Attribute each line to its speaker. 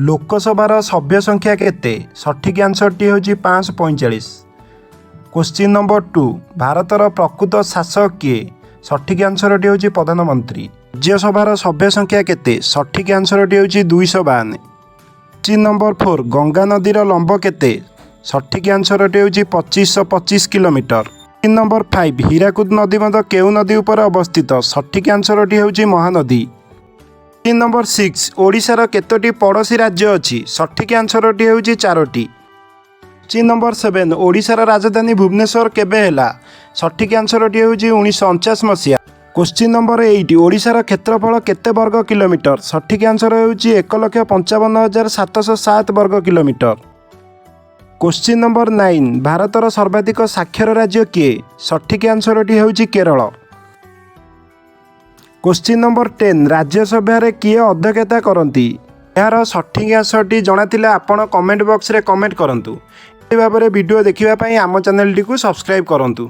Speaker 1: लोकसभार सभ्य संख्या केते सठिक आंसरटी होची 545। क्वेश्चन नंबर 2 भारतर प्रकृत शासक किए सठिक आंसरटी होची प्रधानमंत्री। राज्यसभार सभ्य संख्या केते सठिक आंसरटी होची 252। क्वेश्चन नंबर 4 गंगा नदीर लंब केते सठिक आंसरटी होची 2525 किलोमीटर। क्वेश्चन नंबर 5 हीराकुद नदी मध्य केउ नदी उपर अवस्थित सठिक आंसरटी होची महानदी। क्वेश्चन नंबर 6 ओडिशार केतोटी पड़ोसी राज्य अच्छी सठिक आंसरटी होची 4टी। क्वेश्चन नंबर 7 ओडिशार राजधानी भुवनेश्वर केबे हैला सठिक आंसरटी होची 1949 मसीहा। क्वेश्चन नंबर 8 ओडिशार क्षेत्रफल केते वर्ग किलोमीटर सठिक आंसर होची 1,55,707 वर्ग किलोमीटर। क्वेश्चन नंबर 9 भारतर सर्वाधिक साक्षर राज्य किए सठिक आंसरटी होची केरल। क्वेश्चन नंबर 10 राज्यसभा किए अध्यक्षता करती यार सठिक आंसरटी जनाथिले आपण कमेंट बॉक्स रे कमेंट करंतु। ए भाबरे वीडियो देखिबा पई आम चैनल टी को सब्सक्राइब करंतु।